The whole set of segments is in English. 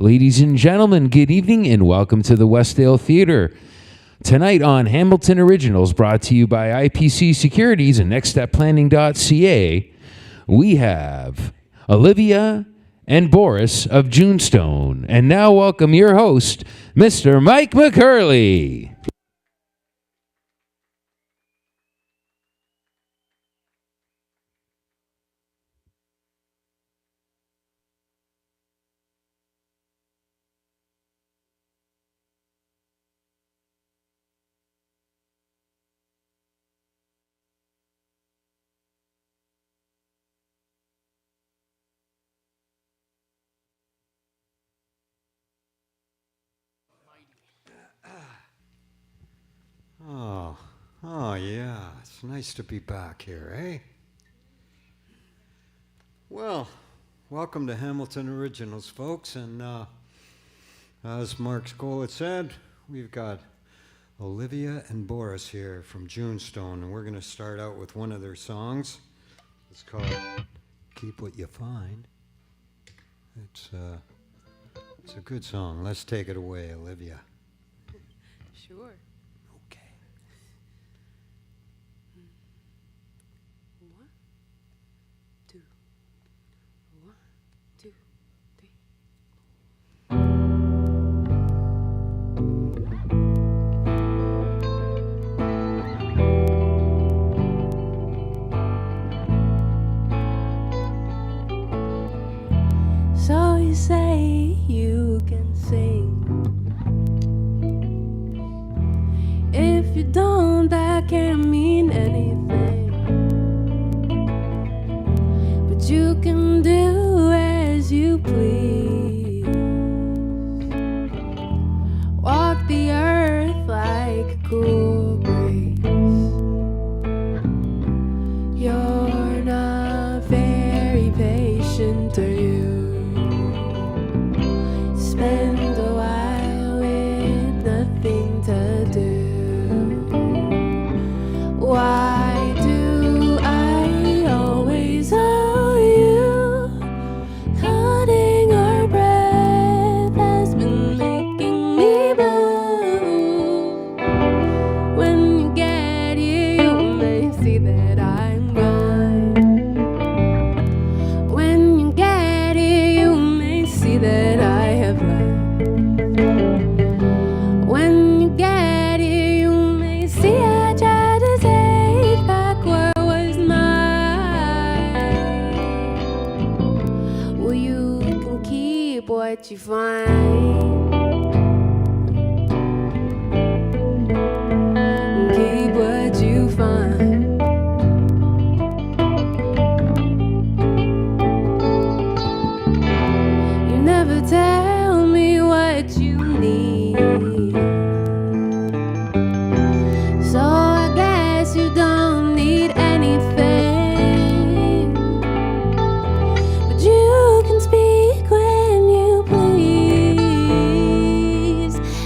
Ladies and gentlemen, good evening and welcome to the Westdale Theater. Tonight on Hamilton Originals, brought to you by IPC Securities and NextStepPlanning.ca, we have Olivia and Borys of Junestone. And now welcome your host, Mr. Mike McCurley. Oh, yeah. It's nice to be back here, eh? Well, welcome to Hamilton Originals, folks. And as Mark Skoll said, we've got Olivia and Borys here from Junestone. And we're going to start out with one of their songs. It's called Keep What You Find. It's a good song. Let's take it away, Olivia. Sure. So you say you can sing. If you don't, that can't mean anything. But you can do as you please. Walk the earth like a cool breeze. You're not very patient, are you? Spend a while with nothing to do. Why do I always owe you? Cutting our breath has been making me blue. When you get here, you may see that I'm gone. When you get here, you may see that I have left. When you get here, you may see I tried to take back what was mine. Well, you can keep what you find. Keep what you find. You never tell me what you need. So I guess you don't need anything. But you can speak when you please.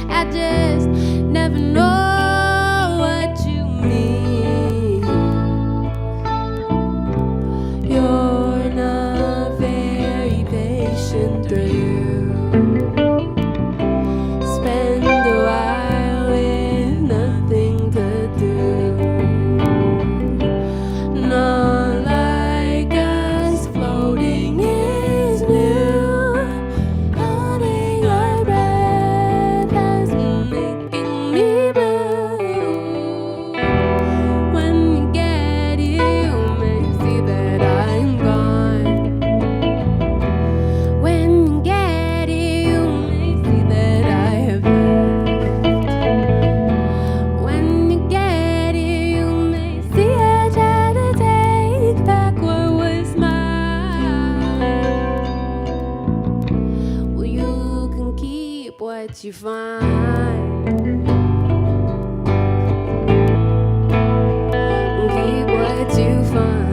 I just never know what you mean. You're not very patient, are you? Spend a while with nothing to do. Not like us, floating is new. Holding our breath has been making me blue. When you get here, you may see that I'm gone. When you get here, you may see that I have left. When you get here, you may see I tried to take back what was mine. Well, you can keep what you find. Keep what you find.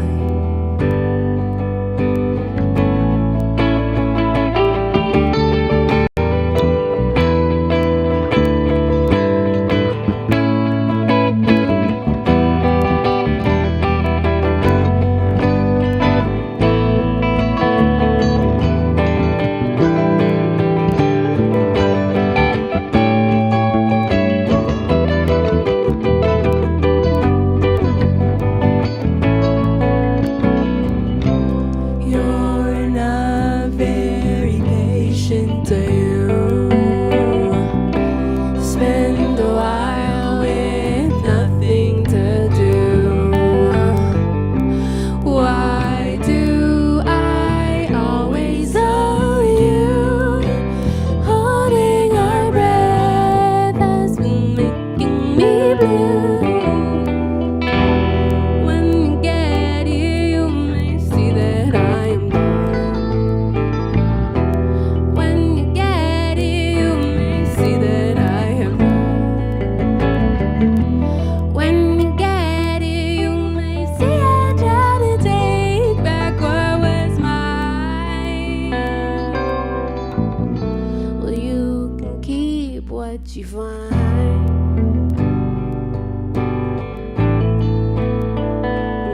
what you find.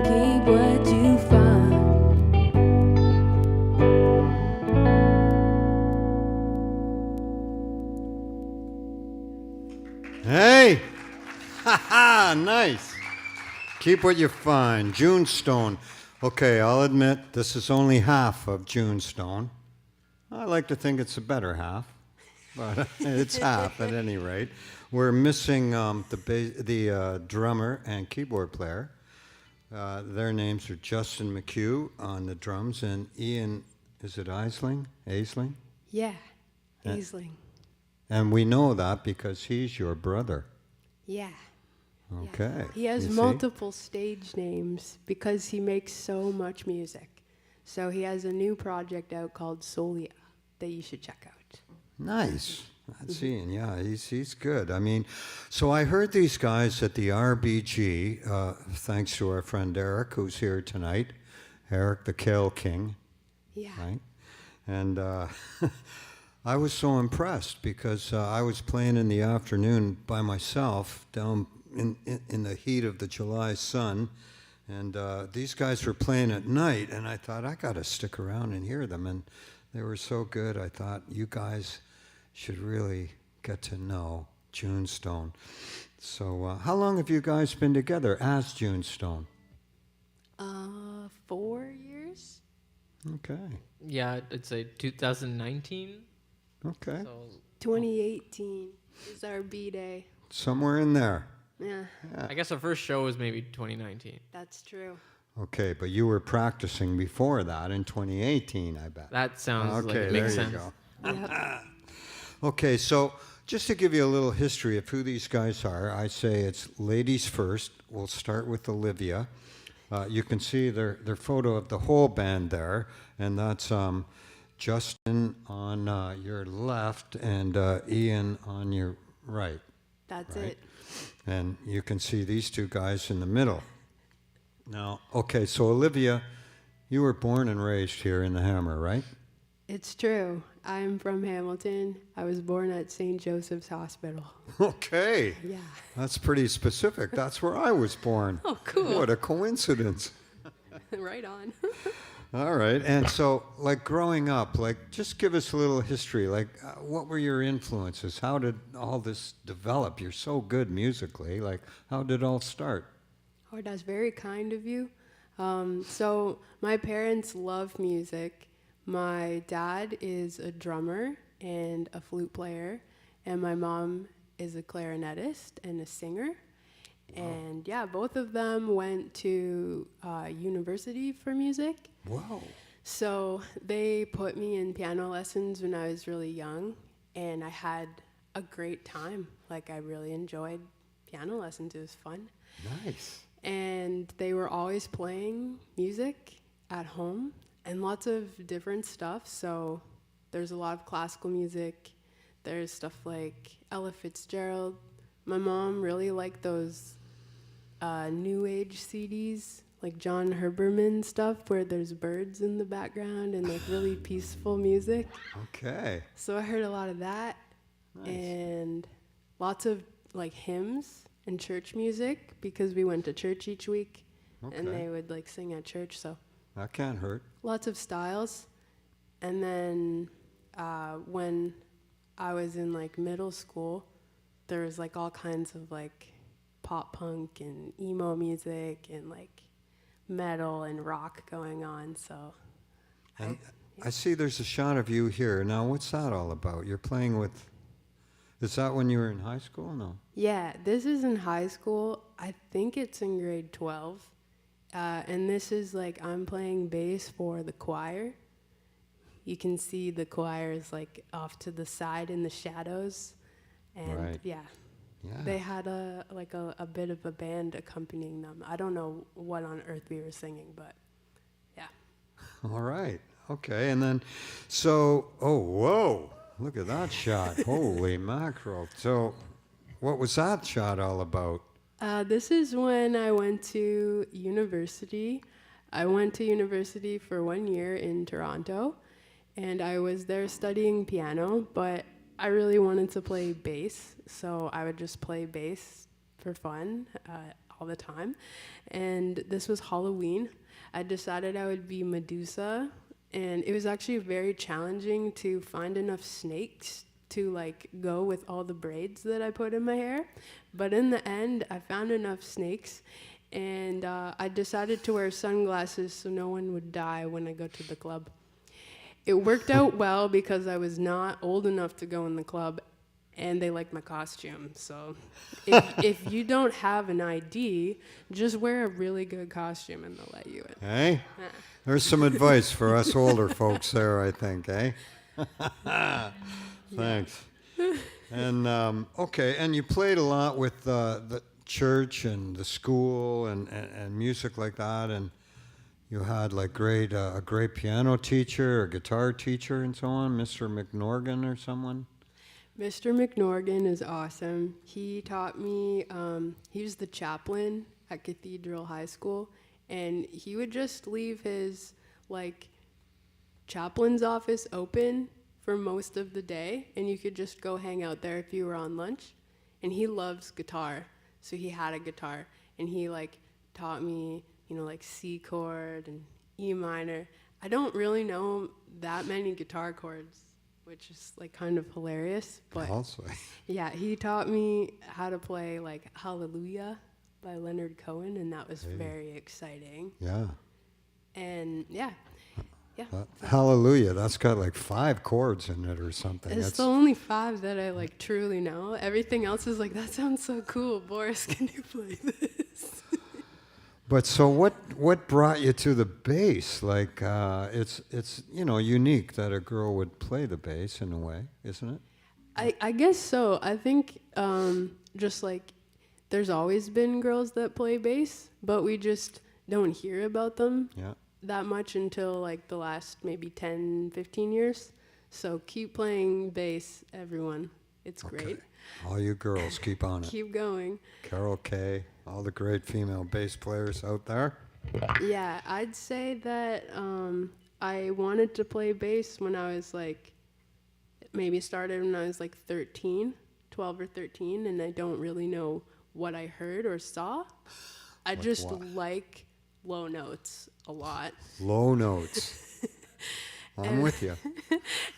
Keep what you find. Hey! Ha ha! Nice! Keep what you find. Junestone. Okay, I'll admit this is only half of Junestone. I like to think it's the better half, but it's half at any rate. We're missing the drummer and keyboard player. Their names are Justin McHugh on the drums and Ian, is it Aisling? Aisling? Yeah, Aisling. And we know that because he's your brother. Yeah. Okay. He has You see? multiple stage names because he makes so much music. So he has a new project out called Solia that you should check out. Nice. That's Ian. Yeah, he's good. I mean, so I heard these guys at the RBG, thanks to our friend Eric, who's here tonight. Eric, the Kale King. Yeah. Right? And I was so impressed because I was playing in the afternoon by myself down in the heat of the July sun, and these guys were playing at night, and I thought, I got to stick around and hear them, and they were so good. I thought, you guys should really get to know Junestone. So how long have you guys been together as Junestone? 4 years? Okay. Yeah, I'd say 2019. Okay. So 2018 is our B-Day. Somewhere in there. Yeah, I guess our first show was maybe 2019. that's true. Okay, but you were practicing before that in 2018, I bet. That sounds like Okay, it makes there sense. you go. Yep. Okay, so just to give you a little history of who these guys are, I say it's ladies first. We'll start with Olivia. You can see their photo of the whole band there, and that's Justin on your left and Ian on your right. That's Right. it. And you can see these two guys in the middle. Now, okay, so Olivia, you were born and raised here in the Hammer, right? It's true. I'm from Hamilton. I was born at St. Joseph's Hospital. Okay. Yeah. That's pretty specific. That's where I was born. Oh, cool. What a coincidence. Right on. All right. And so, like, growing up, like, just give us a little history. Like, what were your influences? How did all this develop? You're so good musically. Like, how did it all start? Oh, that's very kind of you. So my parents love music. My dad is a drummer and a flute player, and my mom is a clarinetist and a singer. Wow. And yeah, both of them went to university for music. Whoa. So they put me in piano lessons when I was really young, and I had a great time. Like, I really enjoyed piano lessons. It was fun. Nice. And they were always playing music at home and lots of different stuff. So there's a lot of classical music. There's stuff like Ella Fitzgerald. My mom really liked those new age CDs, like John Herbermann stuff, where there's birds in the background and like really peaceful music. Okay. So I heard a lot of that. Nice. And lots of like hymns and church music, because we went to church each week. Okay. And they would like sing at church. So That can't hurt. lots of styles. And then when I was in like middle school, there was like all kinds of like pop punk and emo music and like metal and rock going on. So And I see there's a shot of you here. Now, what's that all about? You're playing with... Is that when you were in high school? No. yeah, this is in high school. I think it's in grade 12. And this is like, I'm playing bass for the choir. You can see the choir is like off to the side in the shadows. And Right. yeah, Yeah. they had a bit of a band accompanying them. I don't know what on earth we were singing, but yeah. All right. Okay. And then, so, oh, whoa. Look at that shot. Holy mackerel. So, what was that shot all about? This is when I went to university. I went to university for 1 year in Toronto, and I was there studying piano, but I really wanted to play bass, so I would just play bass for fun all the time. And this was Halloween. I decided I would be Medusa, and it was actually very challenging to find enough snakes to like go with all the braids that I put in my hair. But in the end, I found enough snakes, and I decided to wear sunglasses so no one would die when I go to the club. It worked out well because I was not old enough to go in the club, and they liked my costume. So if you don't have an ID, just wear a really good costume and they'll let you in. Hey? There's some advice for us older folks there, I think, eh? Thanks. And, okay, and you played a lot with the church and the school and music like that, and you had like a great piano teacher, a guitar teacher, and so on, Mr. McNorgan or someone? Mr. McNorgan is awesome. He taught me, he was the chaplain at Cathedral High School, and he would just leave his like chaplain's office open for most of the day, and you could just go hang out there if you were on lunch. And he loves guitar, so he had a guitar, and he like taught me, you know, like C chord and E minor. I don't really know that many guitar chords, which is like kind of hilarious, but Also. yeah, he taught me how to play like Hallelujah by Leonard Cohen, and that was very exciting. Yeah. And yeah. Hallelujah, that's got like 5 chords in it or something. It's the only 5 that I like truly know. Everything else is like, that sounds so cool. Boris, can you play this? But so what brought you to the bass? Like it's you know unique that a girl would play the bass in a way, isn't it? I guess so. I think just like there's always been girls that play bass, but we just don't hear about them that much until like the last maybe 10, 15 years. So keep playing bass, everyone. It's great. All you girls, keep on it. Keep going. Carol Kay, all the great female bass players out there. Yeah, I'd say that I wanted to play bass when I was like, maybe started when I was like 12 or 13, and I don't really know what I heard or saw. I just like low notes a lot. Low notes. I'm with you.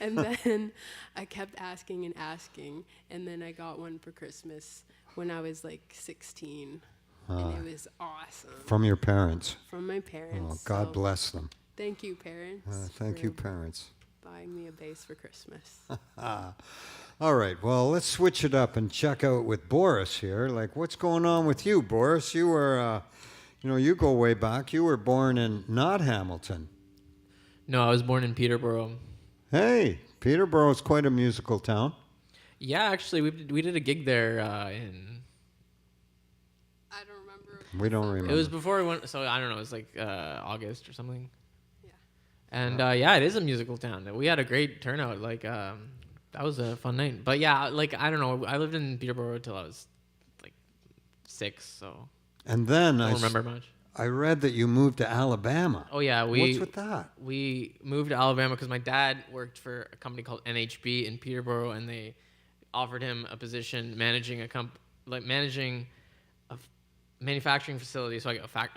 And then I kept asking and asking, and then I got one for Christmas when I was like 16, and it was awesome. From your parents. From my parents. Oh, God bless them. Thank you, parents. Thank you, parents. Buying me a bass for Christmas. All right, well, let's switch it up and check out with Borys here. Like, what's going on with you, Borys? You were, you go way back. You were born in not Hamilton. No, I was born in Peterborough. Hey, Peterborough's quite a musical town. Yeah, actually, we did a gig there in... I don't remember. We don't remember. It was before we went, so I don't know, it was like August or something. Yeah. And yeah, it is a musical town. We had a great turnout. Like, that was a fun night. But yeah, like, I don't know, I lived in Peterborough till I was like 6, so And then I don't remember much. I read that you moved to Alabama. Oh yeah, What's with that? We moved to Alabama because my dad worked for a company called NHB in Peterborough, and they offered him a position managing a manufacturing facility. So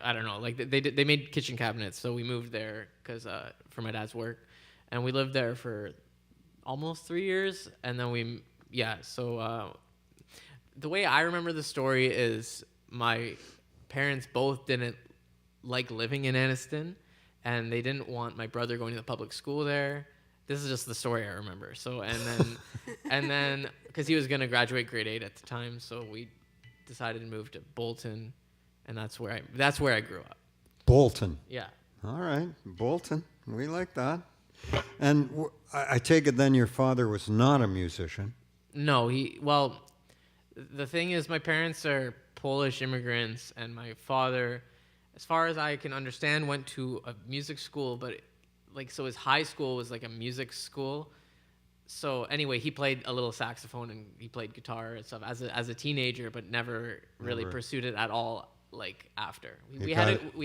I don't know, like they made kitchen cabinets, so we moved there because for my dad's work, and we lived there for almost 3 years, and then So the way I remember the story is my parents both didn't like living in Anniston, and they didn't want my brother going to the public school there. This is just the story I remember. So, and then, because he was going to graduate grade 8 at the time, so we decided to move to Bolton, and that's where I grew up. Bolton. Yeah. All right, Bolton. We like that. And I take it then your father was not a musician. No, the thing is, my parents are Polish immigrants, and my father, as far as I can understand, went to a music school, but so his high school was like a music school. So anyway, he played a little saxophone and he played guitar and stuff as a teenager, but never really pursued it at all. Like after we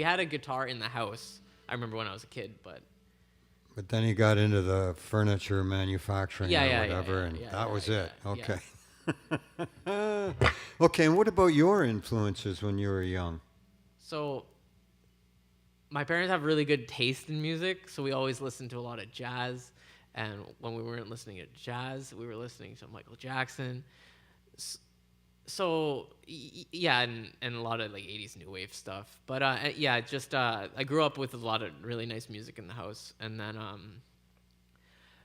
had a guitar in the house. I remember when I was a kid, but But then you got into the furniture manufacturing Yeah, or yeah, whatever, yeah, and yeah, that yeah, was yeah, it. yeah. Okay. Okay, and what about your influences when you were young? So my parents have really good taste in music, so we always listened to a lot of jazz. And when we weren't listening to jazz, we were listening to Michael Jackson. So yeah, and a lot of like 80s new wave stuff. But yeah, just I grew up with a lot of really nice music in the house, and then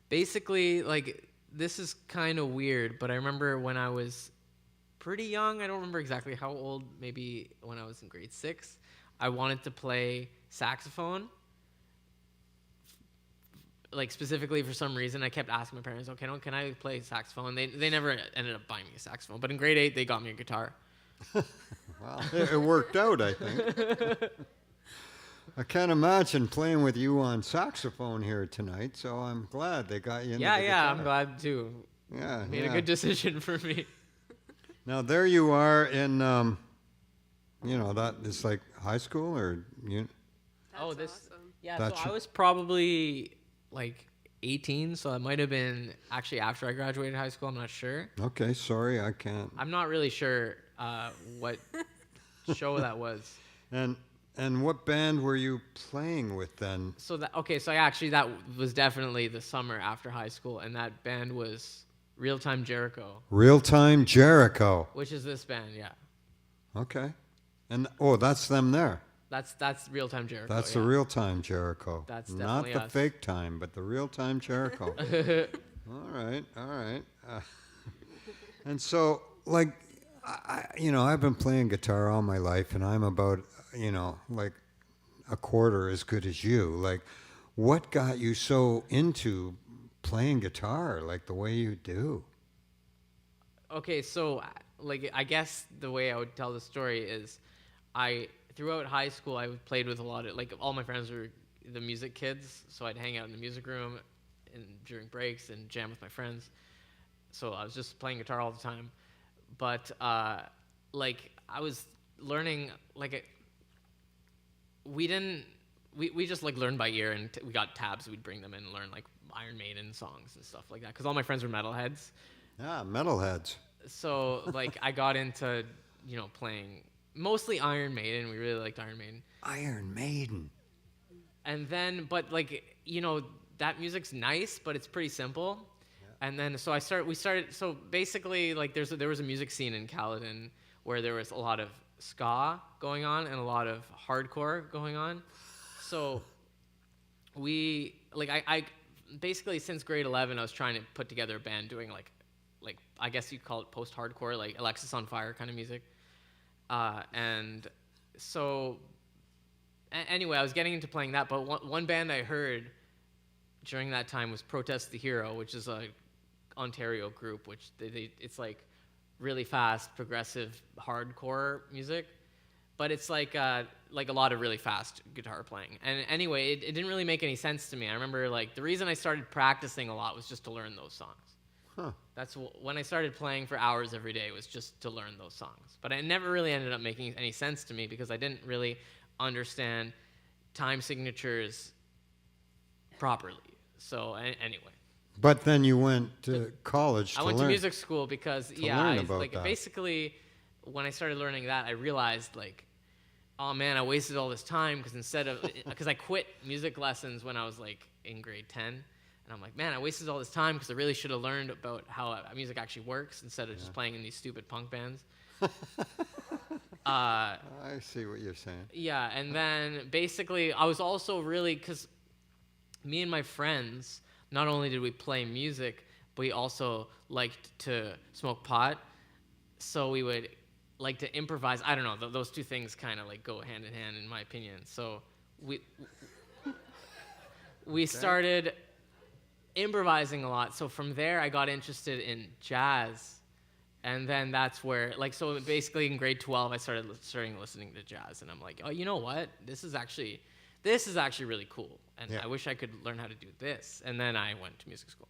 basically like this is kind of weird, but I remember when I was pretty young, I don't remember exactly how old, maybe when I was in grade 6, I wanted to play saxophone. Like specifically for some reason, I kept asking my parents, "Okay, can I play saxophone?" They never ended up buying me a saxophone. But in grade 8, they got me a guitar. Well, it worked out, I think. I can't imagine playing with you on saxophone here tonight, so I'm glad they got you into the guitar. I'm glad too. Yeah, Made yeah. a good decision for me. Now there you are in, that is like high school or you. That's awesome. Yeah. That's- So I was probably like 18, so it might have been actually after I graduated high school. I'm not sure. Okay, sorry, I can't. I'm not really sure what show that was. And what band were you playing with then? So that was definitely the summer after high school, and that band was Real Time Jericho, Real Time Jericho. which is this band. Yeah, Okay. And that's them there. that's Real Time Jericho. That's the Real Time Jericho. That's not definitely the us. fake time, but the Real Time Jericho. All right. And so, like, I've been playing guitar all my life, and I'm about, like a quarter as good as you. Like, what got you so into playing guitar, like the way you do? Okay, so like I guess the way I would tell the story is, throughout high school I played with a lot of, like, all my friends were the music kids, so I'd hang out in the music room and during breaks and jam with my friends. So I was just playing guitar all the time. But like I was learning, like we just like learned by ear, and we got tabs, we'd bring them in and learn like Iron Maiden songs and stuff like that, because all my friends were metalheads. Yeah, metalheads. So like I got into playing mostly Iron Maiden. We really liked Iron Maiden. Iron Maiden. And then, but like that music's nice, but it's pretty simple. Yeah. And then we started. So basically, like there was a music scene in Caledon where there was a lot of ska going on and a lot of hardcore going on. So I basically since grade 11 I was trying to put together a band doing like I guess you'd call it post-hardcore, like Alexis on Fire kind of music. And so anyway, I was getting into playing that, but one band I heard during that time was Protest the Hero, which is a Ontario group, which it's like really fast, progressive, hardcore music, but it's like a lot of really fast guitar playing. And anyway, it didn't really make any sense to me. I remember like the reason I started practicing a lot was just to learn those songs. Huh. That's when I started playing for hours every day, was just to learn those songs. But it never really ended up making any sense to me because I didn't really understand time signatures properly. So anyway. But then you went to college to I went learn. to music school because learn about that. basically when I started learning that, I realized like, oh man, I wasted all this time because I quit music lessons when I was like in grade 10. And I'm like, man, I wasted all this time because I really should have learned about how music actually works instead of just playing in these stupid punk bands. I see what you're saying. Yeah, and then basically I was also really, because me and my friends, not only did we play music, but we also liked to smoke pot. So we would like to improvise. I don't know, those two things kind of like go hand in hand in my opinion. So we started improvising a lot. So from there I got interested in jazz, and then that's where so basically in grade 12 I started listening to jazz, and I'm like, oh, you know what, this is actually really cool, and I wish I could learn how to do this. And then I went to music school.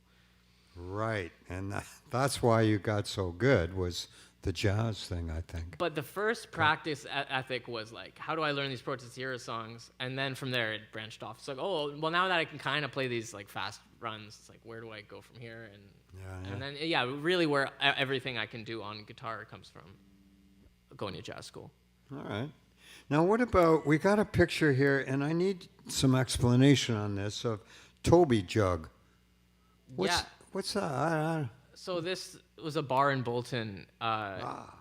Right, and that's why you got so good, was the jazz thing, I think. But the first practice ethic was like, how do I learn these Protestera songs? And then from there, it branched off. It's like, oh, well, now that I can kind of play these like fast runs, it's like, where do I go from here? And then, really where everything I can do on guitar comes from going to jazz school. All right. Now, what about, we got a picture here, and I need some explanation on this, of Toby Jug. What's that? So this was a bar in Bolton.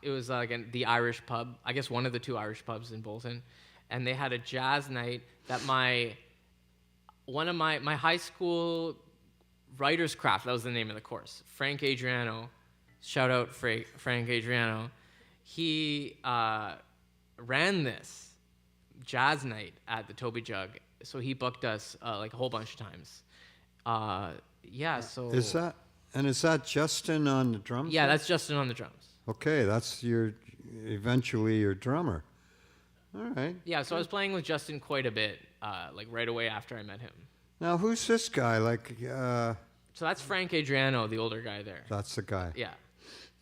It was like the Irish pub, I guess one of the two Irish pubs in Bolton. And they had a jazz night that one of my high school writer's craft, that was the name of the course, Frank Adriano, shout out Frank Adriano, he ran this jazz night at the Toby Jug. So he booked us like a whole bunch of times. So... Is that Justin on the drums? Yeah, that's Justin on the drums. Okay, that's eventually your drummer. All right. Yeah, so I was playing with Justin quite a bit, like right away after I met him. Now, who's this guy? So that's Frank Adriano, the older guy there. That's the guy. Yeah.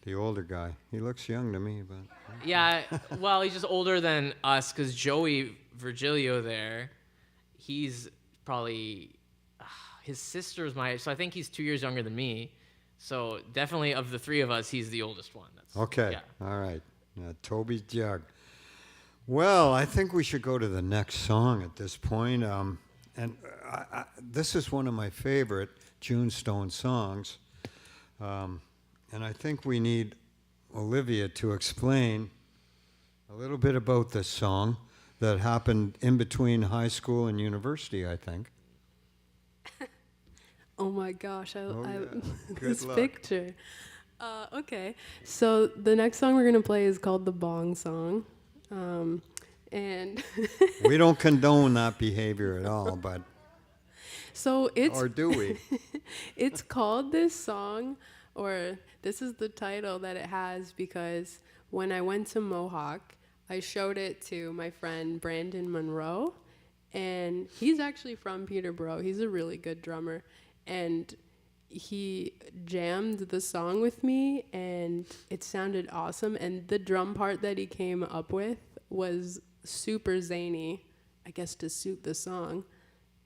The older guy. He looks young to me, but... Yeah, well, he's just older than us, because Joey Virgilio there, he's probably... his sister's my age, so I think he's 2 years younger than me. So definitely of the three of us, he's the oldest one. Okay, all right. Toby Jug. Well, I think we should go to the next song at this point. This is one of my favorite Junestone songs. And I think we need Olivia to explain a little bit about this song that happened in between high school and university, I think. Oh my gosh, Good luck. picture. Okay, so the next song we're gonna play is called The Bong Song. And we don't condone that behavior at all, but... So it's... Or do we? It's called this song, or this is the title that it has, because when I went to Mohawk, I showed it to my friend Brandon Monroe, and he's actually from Peterborough. He's a really good drummer, and he jammed the song with me, and it sounded awesome, and the drum part that he came up with was super zany, I guess, to suit the song.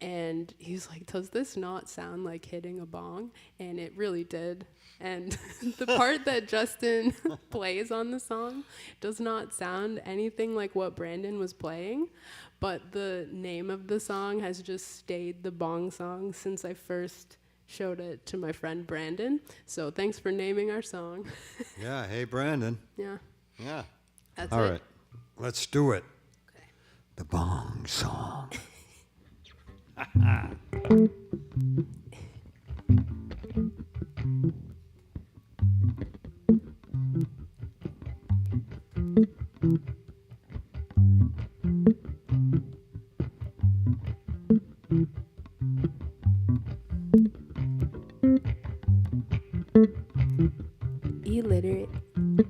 And he's like, does this not sound like hitting a bong? And it really did. And the part that Justin plays on the song does not sound anything like what Brandon was playing, but the name of the song has just stayed The Bong Song since I first showed it to my friend Brandon. So thanks for naming our song. Yeah, hey, Brandon. Yeah. Yeah. That's All it. right, let's do it. Okay. The Bong Song. Illiterate.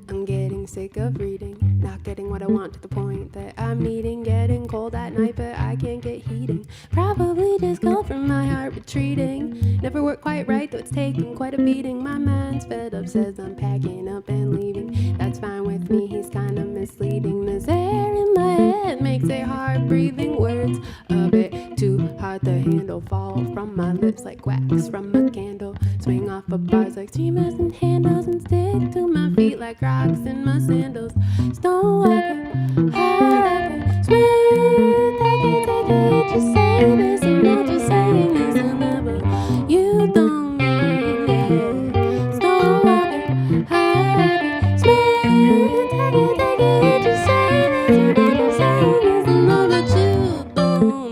I'm getting sick of reading, not getting what I want to the point that I'm needing. Getting cold at night, but I can't get heating. Probably just cold from my heart retreating. Never worked quite right, though it's taking quite a beating. My mind's fed up, says I'm packing up and leaving. That's fine with me, he's kind of misleading. This air in my head makes it hard breathing. Words a bit too hard to handle, fall from my lips like wax from a candle. Swing off of bars like streamers and handles, and stick to my feet like rocks in my sandals. Stone walking, hard walking, smooth. Take it, just say this and not just saying this and never. You don't mean it. Stone walking, hard walking, smooth. Take it, just say this and not just saying this and know that you don't mean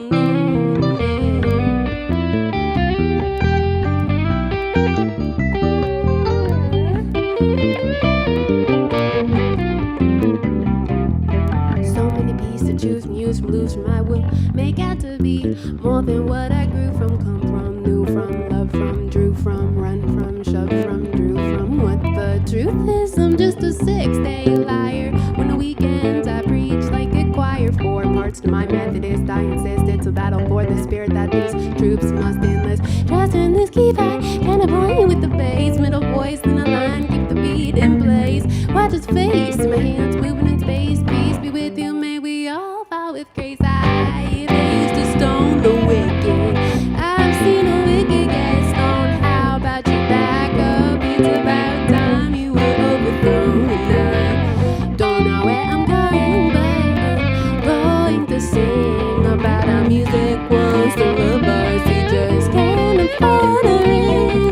So many pieces to choose from, use from, lose from, I will make out to be more than what I grew from, come from, knew from, love from, drew from, run from, shove from, drew from. What the truth is, I'm just a six-day liar. When the weekends I preach like a choir. 4 parts to my Methodist, I insist it's a battle for the spirit that these troops must enlist. Trust in this key fight, kind of point with the bass, middle voice, then a line, keep the beat in place. Why watch his face. My hands moving in space. Peace be with you, may we all fall with grace. They used to stone the wicked. I've seen a wicked get stoned. How about you back up? It's about time you were overthrown. I don't know where I'm going, but I'm going to sing about how music wants to love us. We just can't afford a ring.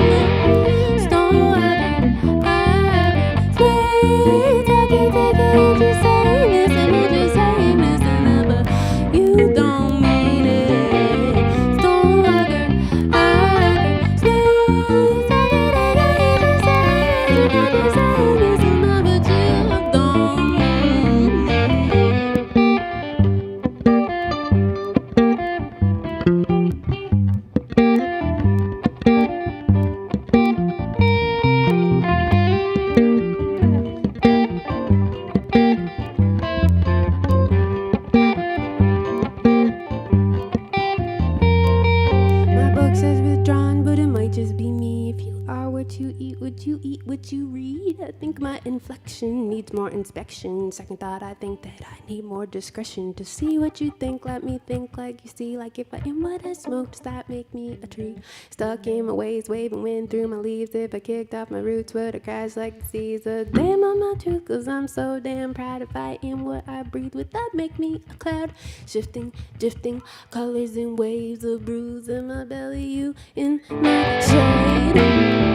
Stone, sweet, take it, just say this and you just say this and that, but you don't mean it. Stone, sweet, take it, just say this and you just say this and that, but you don't mean it. My book says withdrawn, but it might just be me. If you are what you eat what you read. I think my inflection needs more inspection. Second thought, I think that I need more discretion to see what you think. Let me think like you see. Like if I am what I smoke, does that make me a tree? Stuck in my ways, waving wind through my leaves. If I kicked off my roots, would I crash like the seas? A damn on my truth, cause I'm so damn proud. If I am what I breathe, would that make me a cloud? Shifting, drifting, colors and waves of bruise in my belly, you in my shade.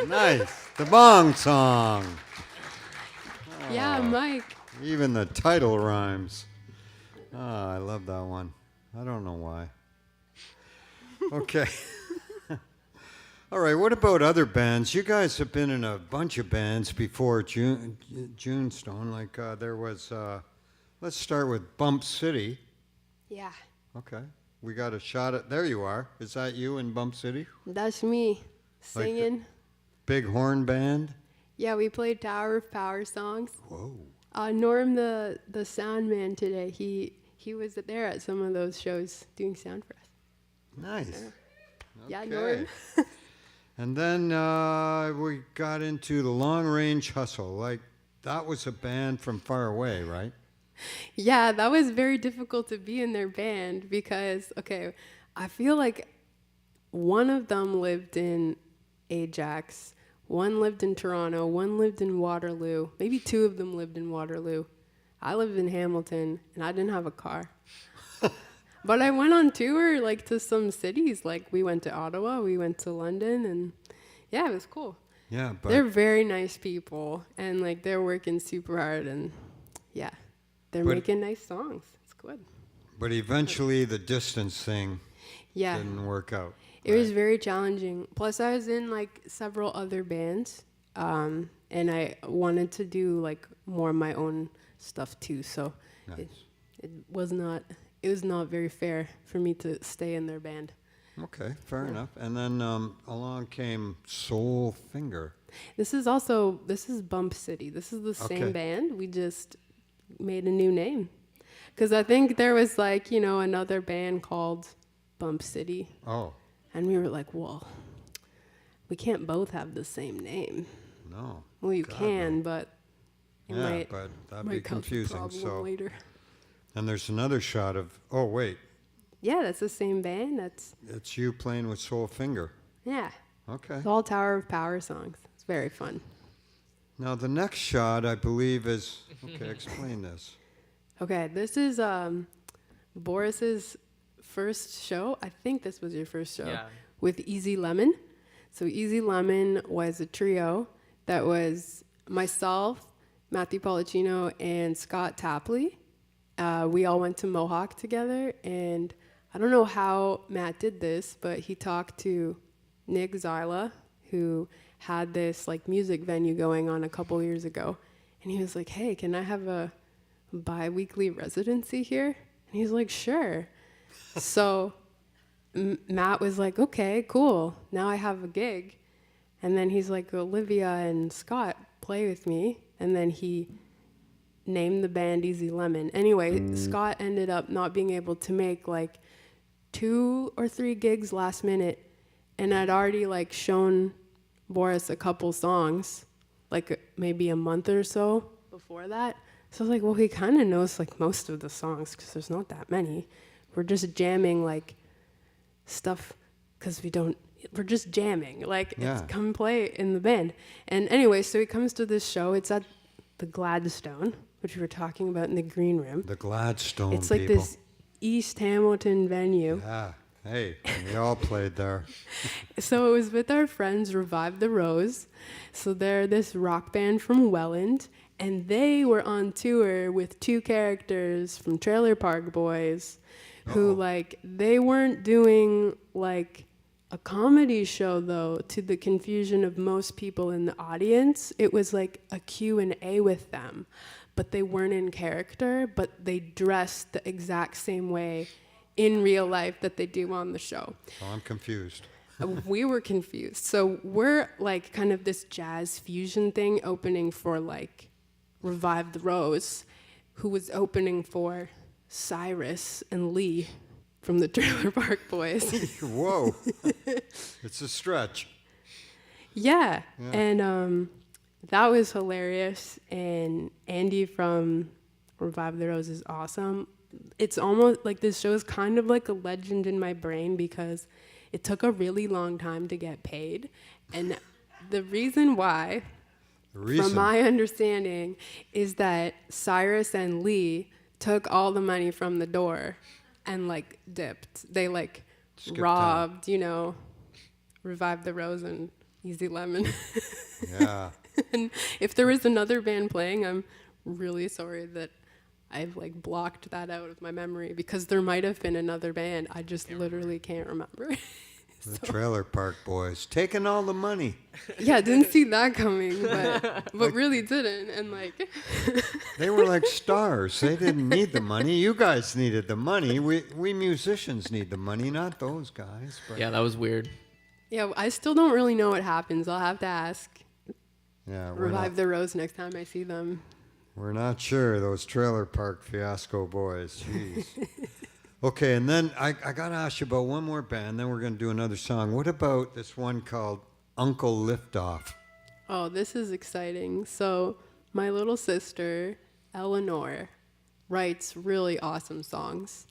Nice. The Bong Song. Yeah, Mike. Even the title rhymes. I love that one. I don't know why. Okay. All right, what about other bands? You guys have been in a bunch of bands before Junestone. Like there was, let's start with Bump City. Yeah, Okay. We got a shot at, there you are. Is that you in Bump City? that's me singing. Big horn band? Yeah, we played Tower of Power songs. Whoa. Norm, the sound man today, he was there at some of those shows doing sound for us. Nice. Yeah, Okay. Norm. And then we got into the Long Range Hustle. Like, that was a band from far away, right? Yeah, that was very difficult to be in their band because, okay, I feel like one of them lived in Ajax, one lived in Toronto, one lived in Waterloo. Maybe two of them lived in Waterloo. I lived in Hamilton, and I didn't have a car. But I went on tour, like, to some cities. Like, we went to Ottawa, we went to London, and yeah, it was cool. Yeah, but they're very nice people, and like they're working super hard, and yeah, they're But- making nice songs. It's good. but eventually the distance thing Yeah, didn't work out. it was very challenging. Plus, I was in like several other bands, and I wanted to do like more of my own stuff too. So Nice. it was not very fair for me to stay in their band. Okay, fair enough. And then along came Soul Finger. This is Bump City. This is the same Okay. band. We just made a new name. Because I think there was like, another band called Bump City. Oh, And we were like, well, we can't both have the same name. no. Well, you God, can, no. but it Yeah, might, but that'd be might cause a confusing. problem So, later. and there's another shot of, oh, wait, Yeah, that's the same band. it's you playing with Soul Finger. Yeah. Okay. It's all Tower of Power songs. It's very fun. Now, the next shot, I believe, is, okay, explain this. Okay, this is Boris's first show. I think this was your first show. Yeah. With Easy Lemon. So Easy Lemon was a trio that was myself, Matthew Policino, and Scott Tapley. We all went to Mohawk together, and I don't know how Matt did this, but he talked to Nick Zyla, who had this like music venue going on a couple years ago, and he was like, "Hey, can I have a bi-weekly residency here?" And he's like, "Sure." So Matt was like, "Okay, cool. Now I have a gig." And then he's like, "Olivia and Scott play with me." And then he named the band Easy Lemon. Anyway, Scott ended up not being able to make like 2 or 3 gigs last minute, and I'd already like shown Boris a couple songs, like maybe a month or so before that. So I was like, well, he kind of knows like most of the songs because there's not that many. We're just jamming like stuff because we're just jamming. Like, Yeah. it's come play in the band. And anyway, so he comes to this show. It's at the Gladstone, which we were talking about in the green room. The Gladstone It's like people. this East Hamilton venue. Yeah. Hey, we all played there. So it was with our friends Revive the Rose. So they're this rock band from Welland, and they were on tour with 2 characters from Trailer Park Boys who like they weren't doing like a comedy show though, to the confusion of most people in the audience. It was like a Q&A with them, but they weren't in character, but they dressed the exact same way in real life that they do on the show. Oh, I'm confused. We were confused. So we're like kind of this jazz fusion thing opening for like Revive the Rose, who was opening for Cyrus and Lee from the Trailer Park Boys. Whoa. It's a stretch. Yeah. Yeah. And that was hilarious. And Andy from Revive the Rose is awesome. It's almost like this show is kind of like a legend in my brain because it took a really long time to get paid. And the reason why, from my understanding, is that Cyrus and Lee took all the money from the door and like dipped. They like Skipped robbed, Revive the Rose and Easy Lemon. Yeah. And if there was another band playing, I'm really sorry that I've like blocked that out of my memory because there might have been another band. I just literally can't remember. The Trailer Park Boys taking all the money. Yeah, didn't see that coming, but really didn't. And like, They were like stars. They didn't need the money. You guys needed the money. We musicians need the money, not those guys. But Yeah, that was weird. yeah, I still don't really know what happens. I'll have to ask yeah, Revive the Rose next time I see them. we're not sure, those Trailer Park Fiasco Boys. Jeez. Okay, and then I got to ask you about one more band, then we're going to do another song. What about this one called Uncle Liftoff? Oh, this is exciting. So my little sister, Eleanor, writes really awesome songs.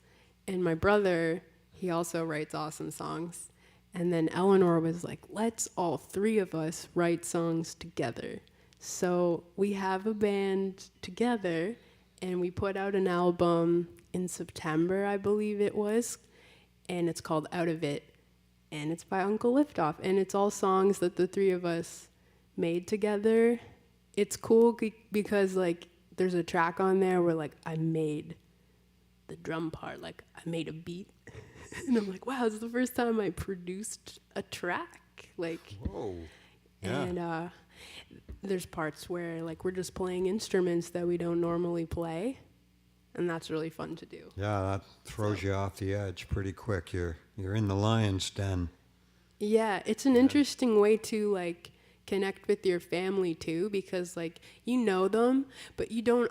And my brother, he also writes awesome songs. And then Eleanor was like, let's all 3 of us write songs together. So we have a band together, and we put out an album in September, I believe it was. And it's called Out of It. And it's by Uncle Liftoff. And it's all songs that the 3 of us made together. It's cool because like there's a track on there where like I made the drum part, like I made a beat. And I'm like, wow, this is the first time I produced a track. Like, Whoa. Yeah. and there's parts where like we're just playing instruments that we don't normally play, and that's really fun to do. Yeah, that throws you off the edge pretty quick. You're in the lion's den. Yeah, it's an interesting way to like connect with your family too, because like you know them, but you don't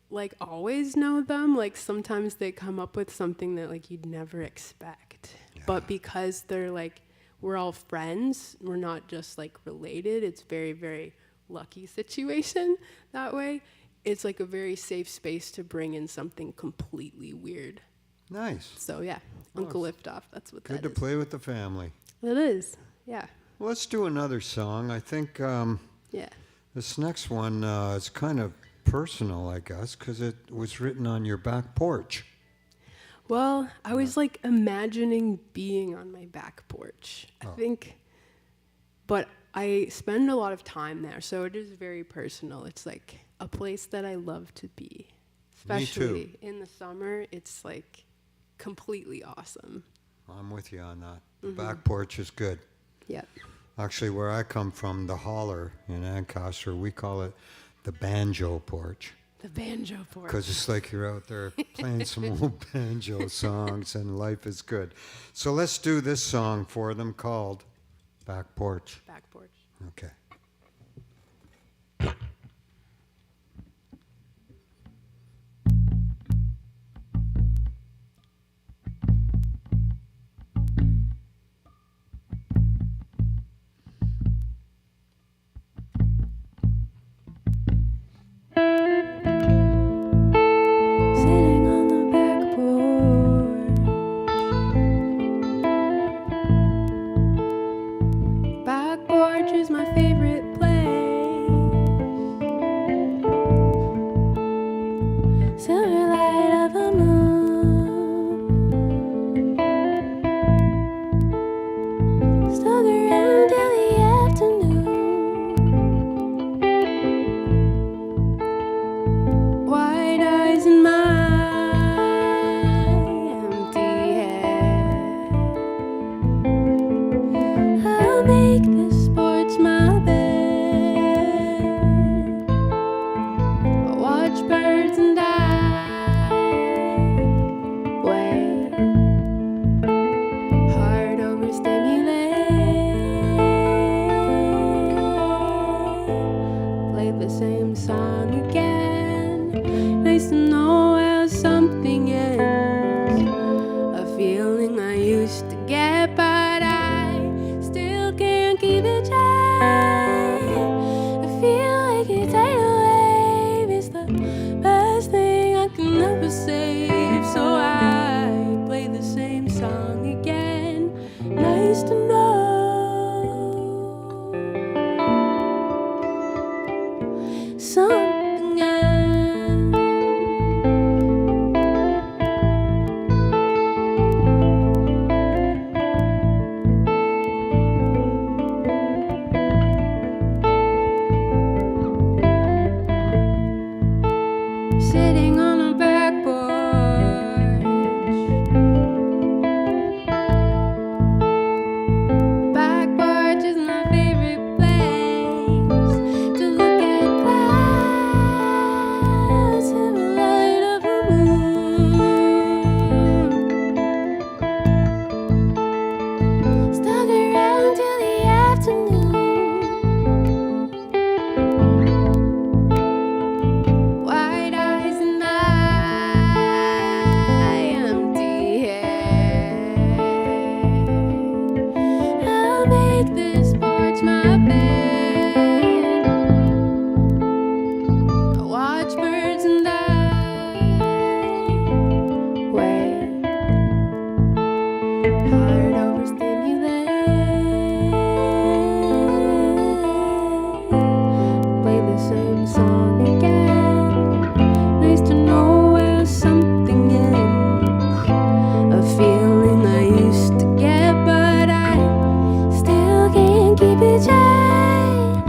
like always know them. Like sometimes they come up with something that like you'd never expect. Yeah. But because they're like we're all friends, we're not just like related. It's very, very lucky situation that way. It's like a very safe space to bring in something completely weird. Nice. So yeah, Uncle Liftoff, that's what Good that to is. play with the family. It is, yeah. Let's do another song. I think Yeah. this next one is kind of personal, I guess, because it was written on your back porch. Well, I was like imagining being on my back porch. I think, but I spend a lot of time there, so it is very personal. It's like a place that I love to be, especially in the summer. It's like completely awesome. I'm with you on that. The back porch is good. Yeah. Actually, where I come from, the Holler in Ancaster, we call it the banjo porch. The banjo porch. Because it's like you're out there playing some old banjo songs and life is good. So let's do this song for them called Back Porch. Back porch. Okay. Sitting on the back porch. Back porch is my favorite place. Silver light of the moon. Stuck around till the afternoon. White eyes in my empty head. I'll make this porch my bed. I'll watch birds and I wait. Heart overstimulate. Play the same song again. Nice to know how something ends. A feeling I used to get, but I still can't keep it tight. I feel like a tidal wave is the best thing I can ever save. So I play the same song again. Nice to know something ends. Sitting on a back porch. Back porch is my favorite place to look at clouds in the light of the moon. Stuck around till the afternoon. White eyes in my empty head. I'll make this porch my bed. I'll watch birds and I wait. Heart overstimulate. Play the same song again. Nice to know where something ends. A feeling I used to get, but I still can't keep it tight.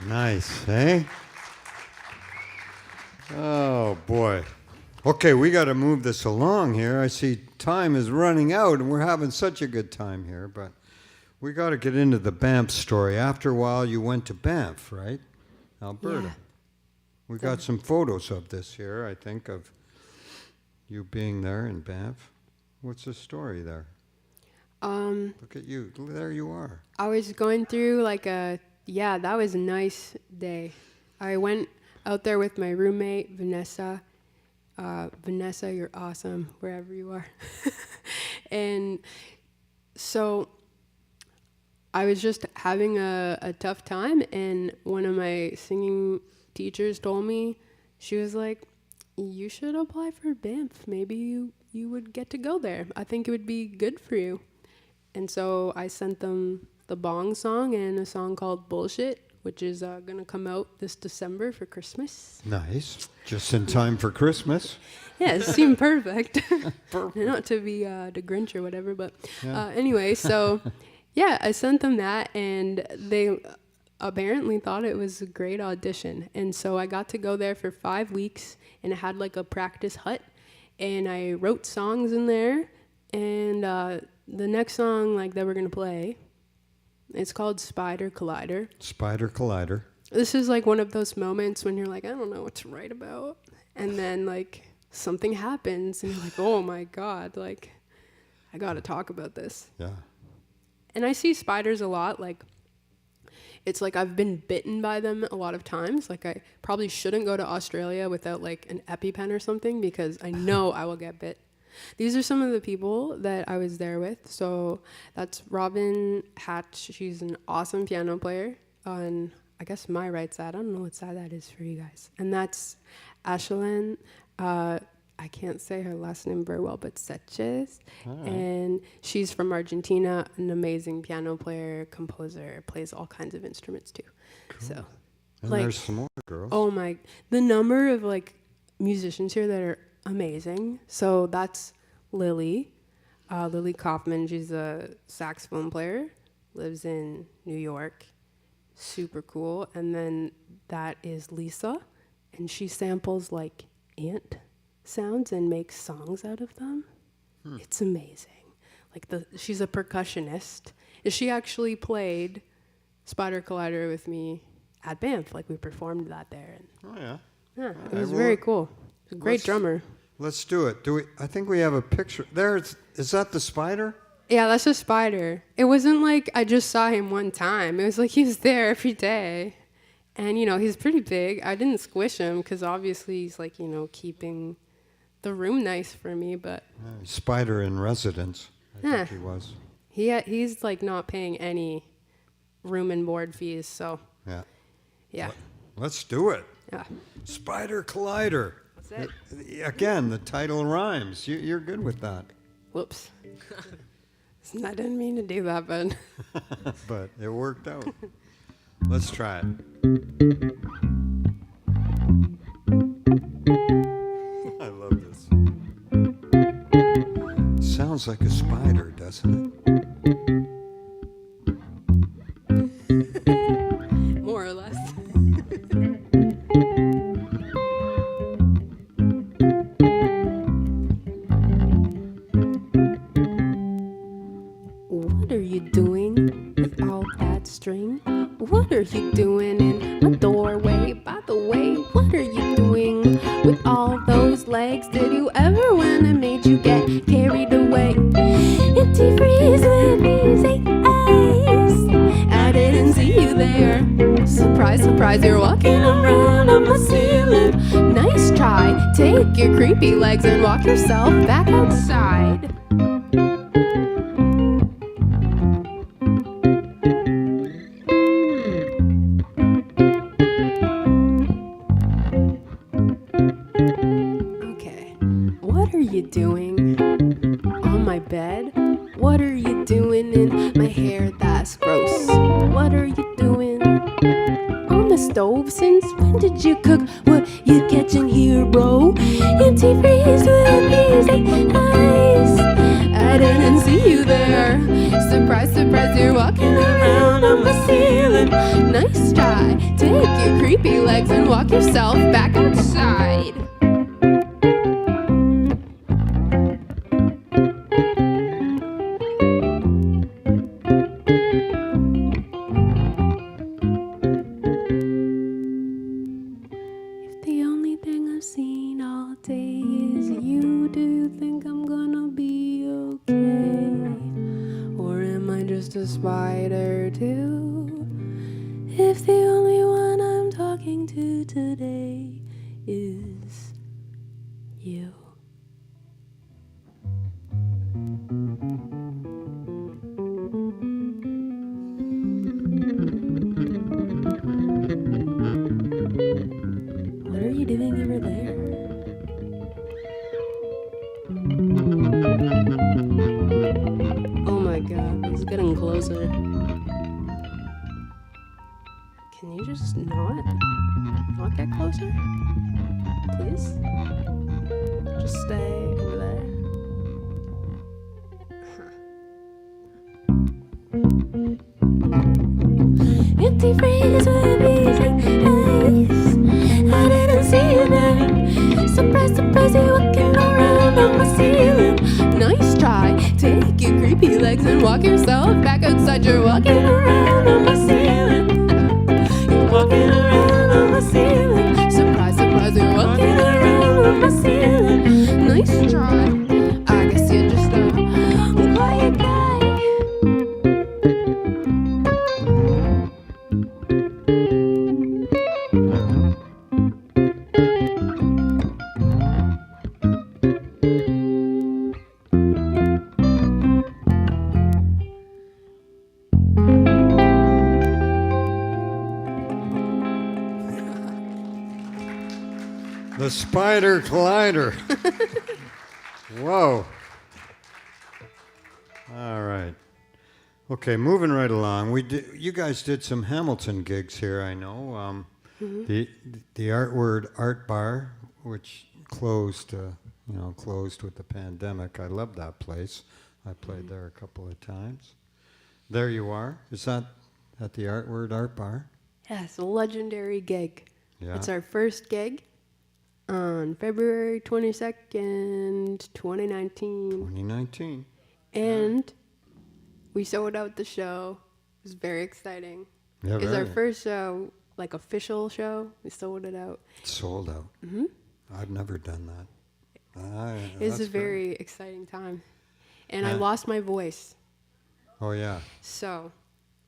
Nice, eh? Oh, boy. Okay, we got to move this along here. I see time is running out, and we're having such a good time here, but we got to get into the Banff story. After a while, you went to Banff, right? Alberta. Yeah. We got some photos of this here, I think, of you being there in Banff. What's the story there? Look at you. There you are. I was going through that was a nice day. I went out there with my roommate, Vanessa. Vanessa, you're awesome, wherever you are. And so I was just having a tough time, and one of my singing teachers told me, she was like, you should apply for Banff. Maybe you would get to go there. I think it would be good for you. And so I sent them the Bong song and a song called Bullshit, which is going to come out this December for Christmas. Nice. Just in time for Christmas. Yeah, it seemed perfect. Perfect. Not to be the Grinch or whatever, but Yeah. anyway, so yeah, I sent them that, and they apparently thought it was a great audition. And so I got to go there for 5 weeks, and I had like a practice hut, and I wrote songs in there, and the next song that we're going to play, it's called Spider Collider. Spider Collider. This is like one of those moments when you're like, I don't know what to write about. And then something happens and you're like, oh my God, I got to talk about this. Yeah. And I see spiders a lot. It's like I've been bitten by them a lot of times. I probably shouldn't go to Australia without an EpiPen or something, because I know I will get bit. These are some of the people that I was there with. So that's Robin Hatch. She's an awesome piano player on, I guess, my right side. I don't know what side that is for you guys. And that's Ashlyn. I can't say her last name very well, but Seches. Right. And she's from Argentina, an amazing piano player, composer, plays all kinds of instruments too. Cool. So, And there's some more girls. oh my, the number of musicians here that are amazing. So that's Lily. Lily Kaufman, she's a saxophone player, lives in New York. Super cool. And then that is Lisa, and she samples ant sounds and makes songs out of them. It's amazing. She's a percussionist. And she actually played Spider Collider with me at Banff. We performed that there. And Oh, yeah. yeah, it was very cool. He's a great drummer. Let's do it. I think we have a picture. There, is that the spider? Yeah, that's a spider. It wasn't I just saw him one time. It was he was there every day. And, he's pretty big. I didn't squish him because obviously he's keeping the room nice for me. But Spider in residence, I think he was. he's not paying any room and board fees. So, Yeah. yeah. Let's do it. Yeah. Spider Collider. That's it. Again, the title rhymes. You're good with that. Whoops. I didn't mean to do that, but... But it worked out. Let's try it. I love this. Sounds like a spider, doesn't More or less. What are you doing with all that string? What are you doing in my doorway? By the way, what are you doing with all those legs? Did you ever when I made you get carried away? Empty freeze with these 8 eyes. I didn't see you there. Surprise, surprise, you're walking around on my ceiling. Nice try. Take your creepy legs and walk yourself back outside. Okay, what are you doing on my bed? What are you doing in my hair? That's gross. What are you doing on the stove? Since when did you cook what you catching here, bro? Empty freeze with these 8 eyes. I didn't see you there. Surprise, surprise, you're walking around on my ceiling. Nice try. Take your creepy legs and walk yourself back outside. If the only thing I've seen all day is you, do you think I'm gonna be okay? Or am I just a spider too? If the only one I'm talking to today is you. What are you doing over there? Oh my god, it's getting closer. Can you just not get closer? Please? Just stay over there. Empty phrase with amazing eyes. I didn't see you there. Surprise, surprise, you walking around on my ceiling. Nice try. Take your creepy legs and walk yourself back outside. You're walking around on my ceiling. You're walking around on my ceiling. Surprise, surprise, you're walking around on my ceiling. Nice try. I guess you're just a quiet guy. The Spider Collider. Whoa. All right. Okay, moving right along. You guys did some Hamilton gigs here, I know. The Art Bar, which closed with the pandemic. I love that place. I played there a couple of times. There you are. Is that at the Art Bar? Yeah, it's a legendary gig. Yeah. It's our first gig on February 22nd, 2019. 2019. And we sold out the show. It was very exciting. Yeah, It was our very. first show, like official show. We sold it out. Sold out. I've never done that. It was That's a very exciting time. And I Yeah. lost my voice. Oh, yeah. So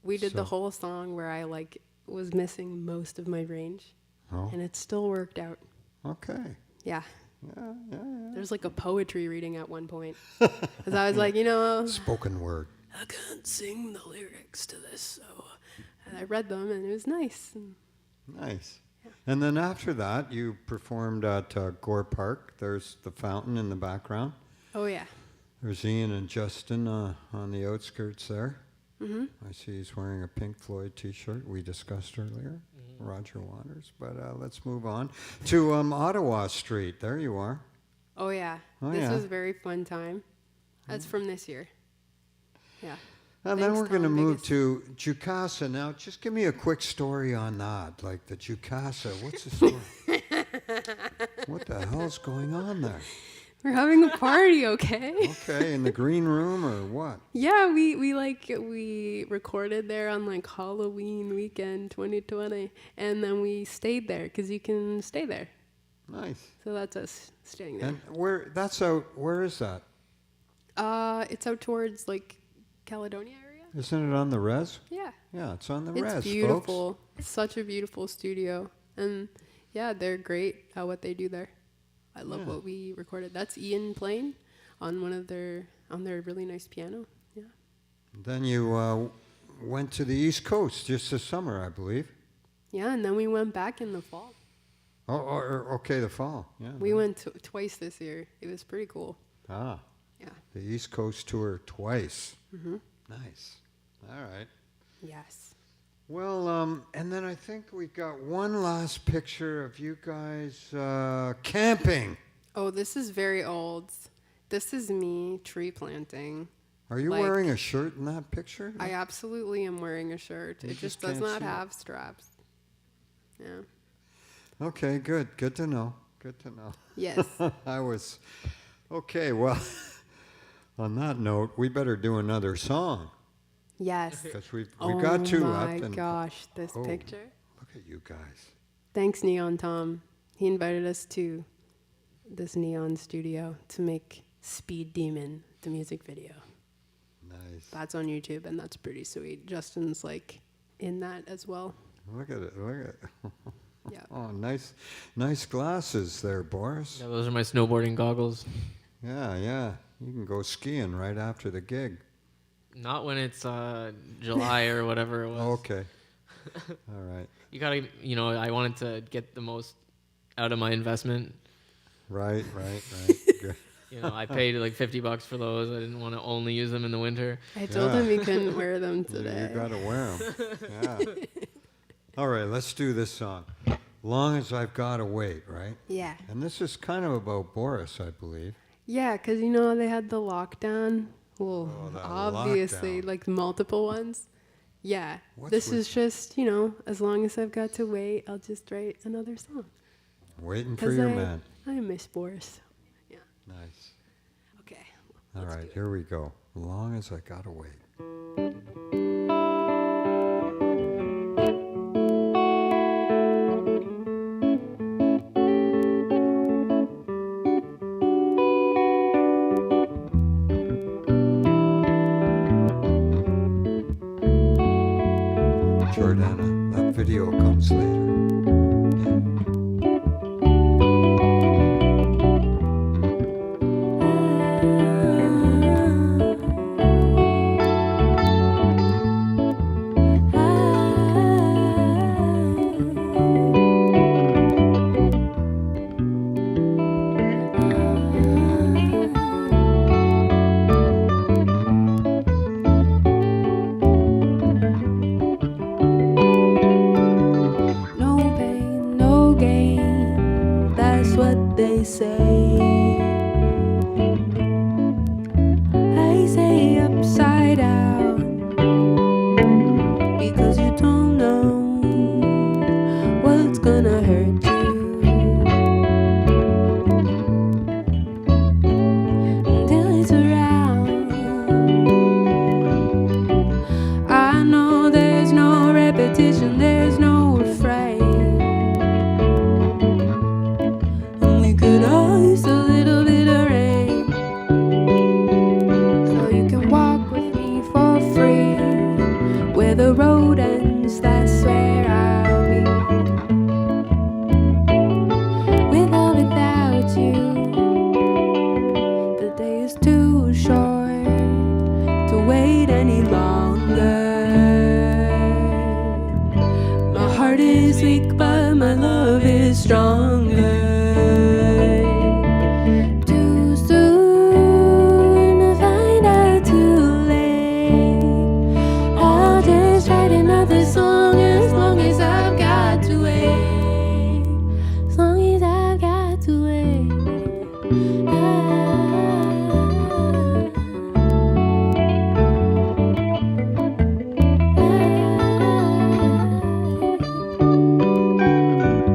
we did the So- whole song where I was missing most of my range. Oh, And it still worked out. okay. Yeah. Yeah. There's like a poetry reading at one point. Because I was like, Spoken word. I can't sing the lyrics to this, so and I read them, and it was nice. And Nice. And then after that, you performed at Gore Park. There's the fountain in the background. oh yeah, There's Ian and Justin on the outskirts there. I see he's wearing a Pink Floyd T-shirt we discussed earlier, Roger Waters. But let's move on to Ottawa Street. There you are. oh yeah. Oh, This yeah. was a very fun time. That's from this year. Yeah. And then Thanks, we're going to Tom move Biggis. to Jukasa. Now, just give me a quick story on that. Like the Jukasa. What's the story? What the hell's going on there? We're having a party, okay? Okay, in the green room or what? Yeah, we recorded there on like Halloween weekend 2020, and then we stayed there because you can stay there. Nice. So that's us staying there. And where is that? It's out towards like Caledonia area. Isn't it on the res? Yeah. Yeah, it's on the It's res, beautiful. folks. It's such a beautiful studio. And yeah, they're great at what they do there. I love Yeah. what we recorded. That's Ian playing on their really nice piano. Yeah. Then you went to the East Coast just this summer, I believe. Yeah, and then we went back in the fall. Okay, the fall. Yeah. We went twice this year. It was pretty cool. Ah, Yeah. the East Coast tour twice. Nice. All right. Yes. Well, and then I think we got one last picture of you guys camping. Oh, this is very old. This is me tree planting Are you Like, wearing a shirt in that picture? I absolutely am wearing a shirt. You It just just does can't not see it. have straps. Yeah. Okay, good. Good to know. Good to know. Yes. I was okay. Well, on that note, we better do another song Yes. because we've got two Oh up. my And gosh, this Oh. picture. look at you guys. Thanks, Neon Tom. He invited us to this neon studio to make Speed Demon, the music video. Nice. That's on YouTube, and that's pretty sweet. Justin's like in that as well. Look at it. Look at it. Yeah. Oh, nice glasses there, Boris. Yeah, those are my snowboarding goggles. Yeah. You can go skiing right after the gig. Not when it's July or whatever it was. Okay. All right. You gotta, I wanted to get the most out of my investment. Right. Good. I paid like $50 for those. I didn't want to only use them in the winter. I told Yeah. him he couldn't wear them You today. got to wear them. Yeah. All right, let's do this song. Long as I've got to wait, right? Yeah. And this is kind of about Boris, I believe. Yeah, because they had the lockdown. Well, Oh, that obviously, lockdown. like multiple ones. Yeah. What's this with- is just, as long as I've got to wait, I'll just write another song. Waiting for 'Cause your I- man. I miss Boris. Yeah. Nice. Okay. All right, here we go. Long as I got to wait. Jordana, that video comes later. No pain, no gain, that's what they say. I say upside down, because you don't know what's gonna hurt you until it's around. I know there's no repetition, there's no refrain. And we could all use a little bit of rain. So you can walk with me for free. Where the road ends, that's where I'll be. With or without you, the day is too short to wait any longer. My heart is weak, but my love is stronger. Too soon to find out too late. I'll just write another song as long as I've got to wait. As long as I've got to wait.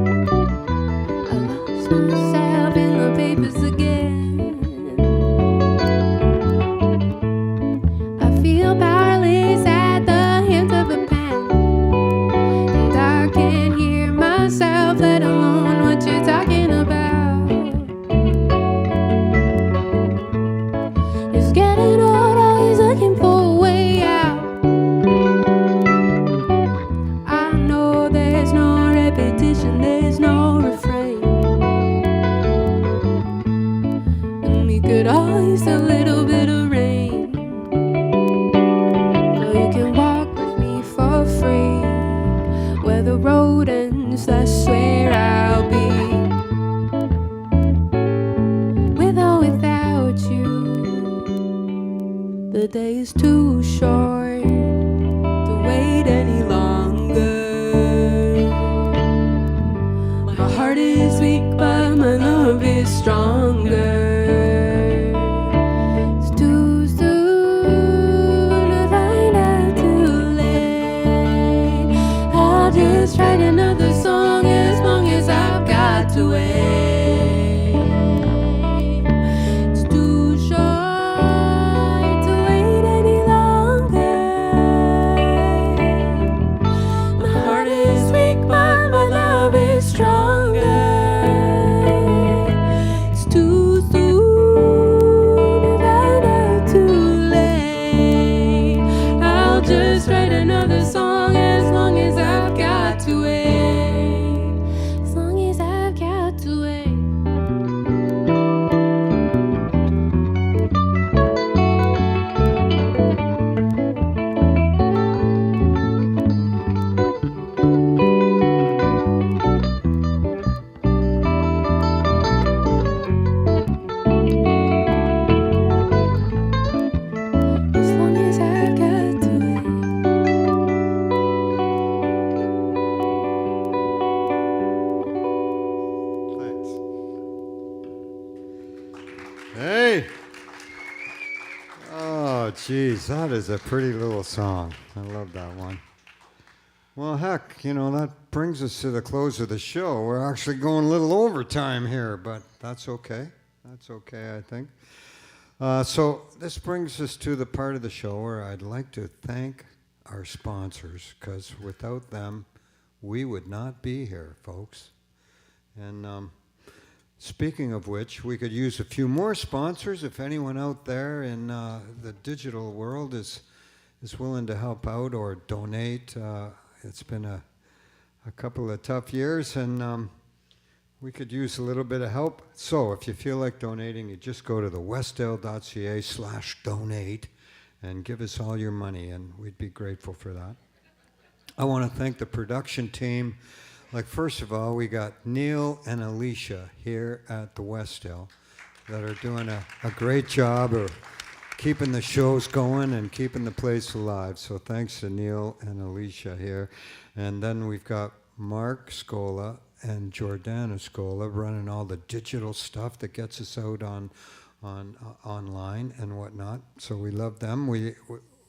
I lost myself in the papers again. I feel powerless at the hands of a pen, and I can't hear myself, let alone what you're talking about. It's getting old, always looking for a way out. I know there's no repetition, there's no refrain. And we could all use a little bit of rain. So you can walk with me for free. Where the road ends, that's where I'll be. With or without you, the day is too short to wait any longer. My heart is weak, but my love is stronger. It's too soon to wait. It's too short to wait any longer. My heart is weak, but my love is stronger. It's too soon, if I not too late. I'll just write another song as long as I've got to wait. As long as I've got to wait. As long as I've got to wait. Thanks. Hey! Oh, geez, that is a pretty little song. I love that one. Well, heck, that brings us to the close of the show. We're actually going a little overtime here, but that's okay. That's okay, I think. So this brings us to the part of the show where I'd like to thank our sponsors, because without them, we would not be here, folks. And speaking of which, we could use a few more sponsors if anyone out there in the digital world is willing to help out or donate. It's been a couple of tough years, and we could use a little bit of help. So if you feel like donating, you just go to the westdale.ca/donate and give us all your money, and we'd be grateful for that. I want to thank the production team. Like, first of all, we got Neil and Alicia here at the Westdale that are doing a great job of keeping the shows going and keeping the place alive. So thanks to Neil and Alicia here. And then we've got Mark Scola and Jordana Scola running all the digital stuff that gets us out on online and whatnot. So we love them. We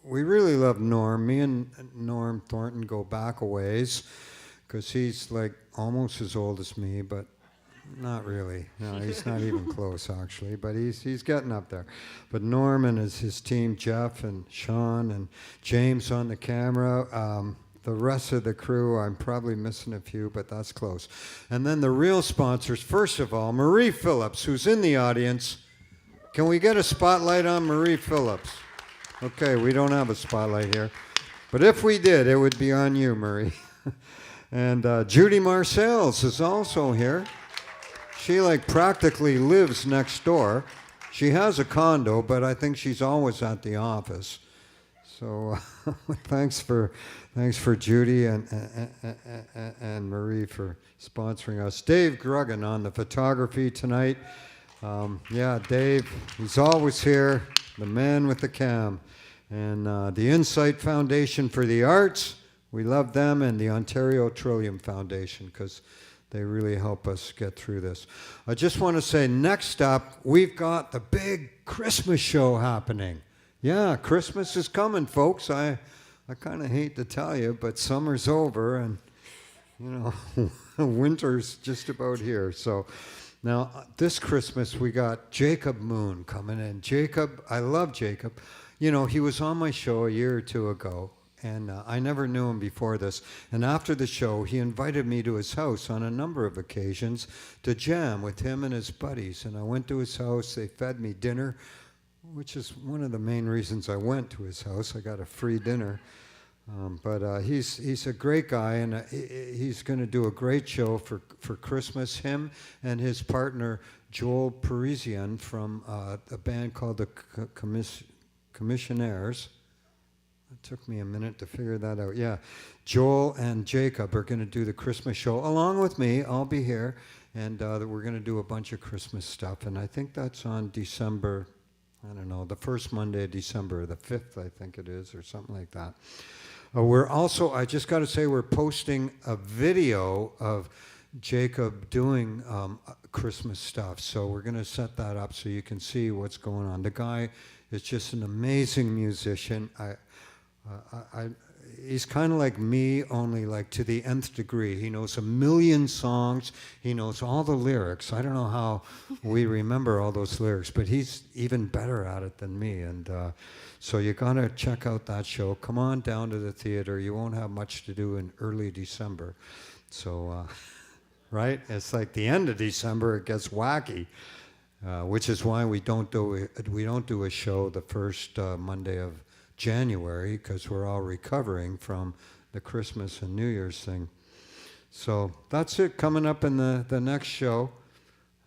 really love Norm. Me and Norm Thornton go back a ways, because he's like almost as old as me, but not really. No, he's not even close, actually, but he's getting up there. But Norm and his team, Jeff and Sean and James on the camera, the rest of the crew, I'm probably missing a few, but that's close. And then the real sponsors, first of all, Marie Phillips, who's in the audience. Can we get a spotlight on Marie Phillips? Okay, we don't have a spotlight here. But if we did, it would be on you, Marie. And Judy Marcells is also here. She practically lives next door. She has a condo, but I think she's always at the office. So thanks for Judy and Marie for sponsoring us. Dave Gruggan on the photography tonight. Dave, he's always here, the man with the cam. And the Incite Foundation for the Arts, we love them, and the Ontario Trillium Foundation, because they really help us get through this. I just want to say, next up, we've got the big Christmas show happening. Yeah, Christmas is coming, folks. I kind of hate to tell you, but summer's over, and, winter's just about here. So now, this Christmas, we got Jacob Moon coming in. Jacob, I love Jacob. He was on my show a year or two ago, and I never knew him before this. And after the show, he invited me to his house on a number of occasions to jam with him and his buddies. And I went to his house. They fed me dinner, which is one of the main reasons I went to his house. I got a free dinner. But he's a great guy, and he's going to do a great show for Christmas. Him and his partner, Joel Parisian, from a band called the Commissionaires. It took me a minute to figure that out. Yeah, Joel and Jacob are going to do the Christmas show along with me. I'll be here, and we're going to do a bunch of Christmas stuff. And I think that's on December, I don't know, the first Monday of December, the 5th, I think it is, or something like that. We're also, I just got to say, we're posting a video of Jacob doing Christmas stuff. So we're going to set that up so you can see what's going on. The guy is just an amazing musician. he's kind of like me, only like to the nth degree. He knows a million songs. He knows all the lyrics. I don't know how we remember all those lyrics, but he's even better at it than me. And so you got to check out that show. Come on down to the theater. You won't have much to do in early December. So, right? It's like the end of December, it gets wacky, which is why we don't do a show the first Monday of January, because we're all recovering from the Christmas and New Year's thing. So that's it coming up in the next show.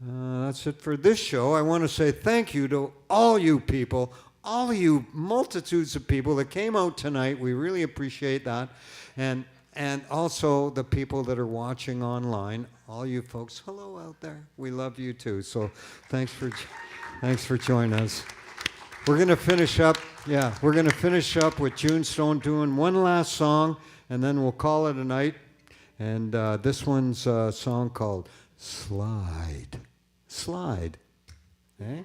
That's it for this show. I want to say thank you to all you people, all you multitudes of people that came out tonight. We really appreciate that. And also the people that are watching online, all you folks, hello out there. We love you too. So thanks for joining us. We're going to finish up. Yeah, we're going to finish up with Junestone doing one last song, and then we'll call it a night. And this one's a song called Slide. Slide. Eh?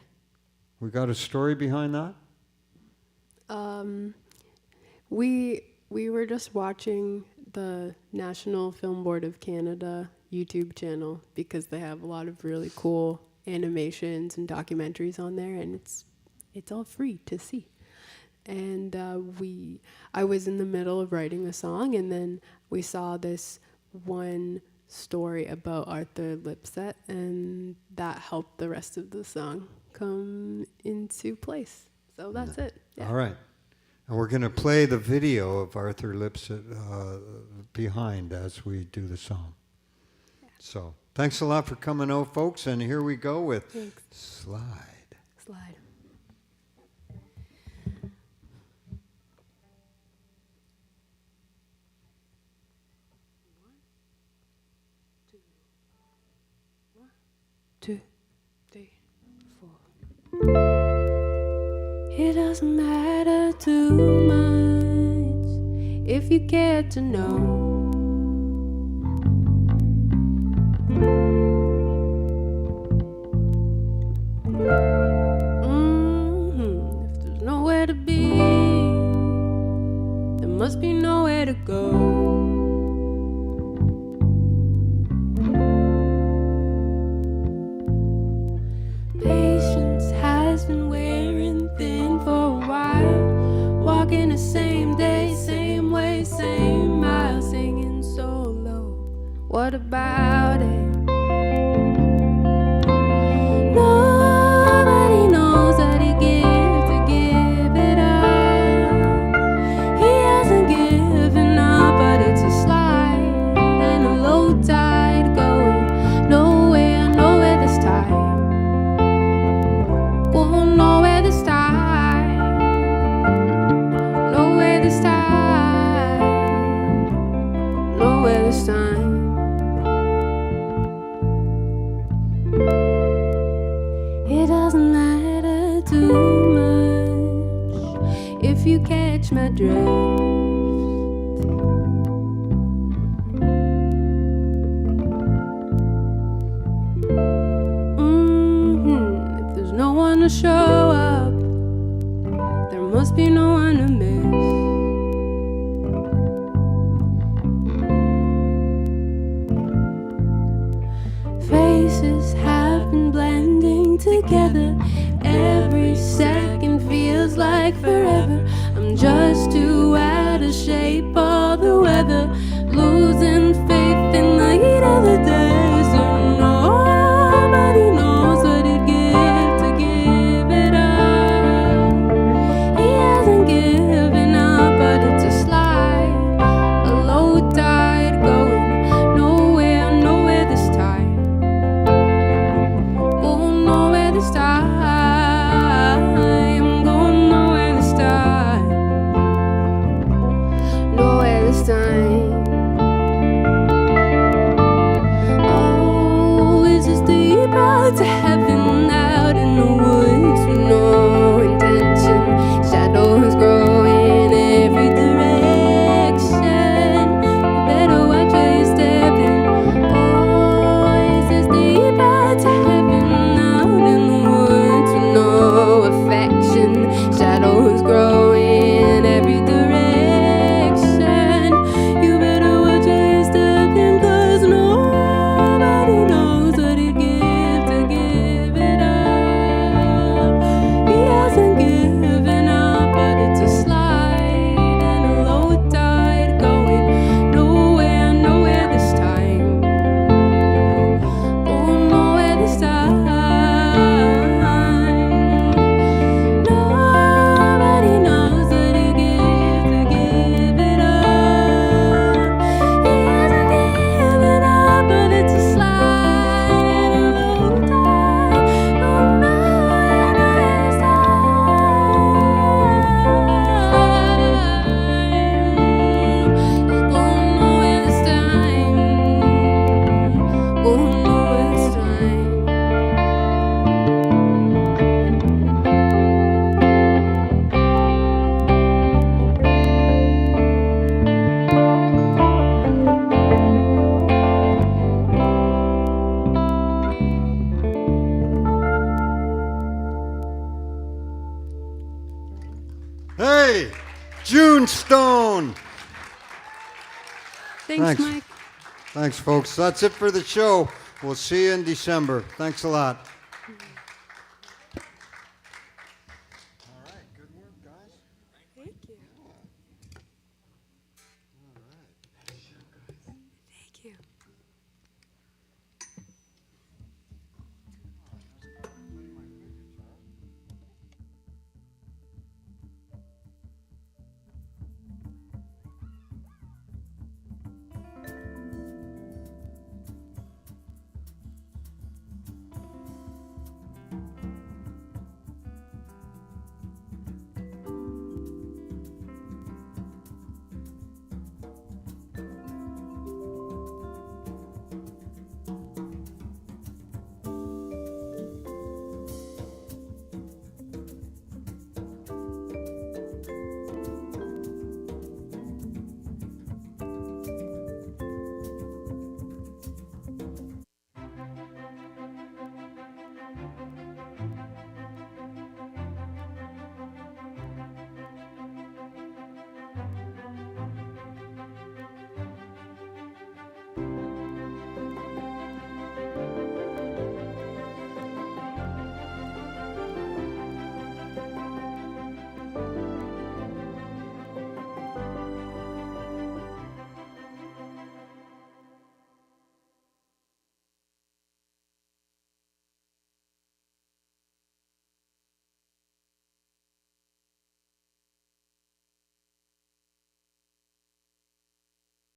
We got a story behind that? We were just watching the National Film Board of Canada YouTube channel because they have a lot of really cool animations and documentaries on there, and it's all free to see. And I was in the middle of writing a song, and then we saw this one story about Arthur Lipset, and that helped the rest of the song come into place. So that's it. Yeah. All right. And we're going to play the video of Arthur Lipset behind as we do the song. Yeah. So thanks a lot for coming out, folks, and here we go with Slide. Slide. Two, three, four. It doesn't matter too much if you care to know. If there's nowhere to be, there must be nowhere to go. Patience has been wearing thin for a while, walking the same day, same way, same mile, singing solo. What about it? Nobody knows what he gave to give it up. He hasn't given up, but it's a slide and a low tide going nowhere, nowhere this time. Going nowhere this time. Nowhere this time. Nowhere this time. It doesn't matter too much if you catch my drift. If there's no one to show up, there must be no one to miss. Faces have been blending together. Every second feels like forever. I'm just too out of shape, all the weather, losing faith in the heat of the day. So nobody knows what he'd give to give it up. He hasn't given up, but it's a slide, a low tide going nowhere, nowhere this time. Going nowhere this time. Going nowhere this time. Thanks, Mike. Thanks, folks. That's it for the show. We'll see you in December. Thanks a lot.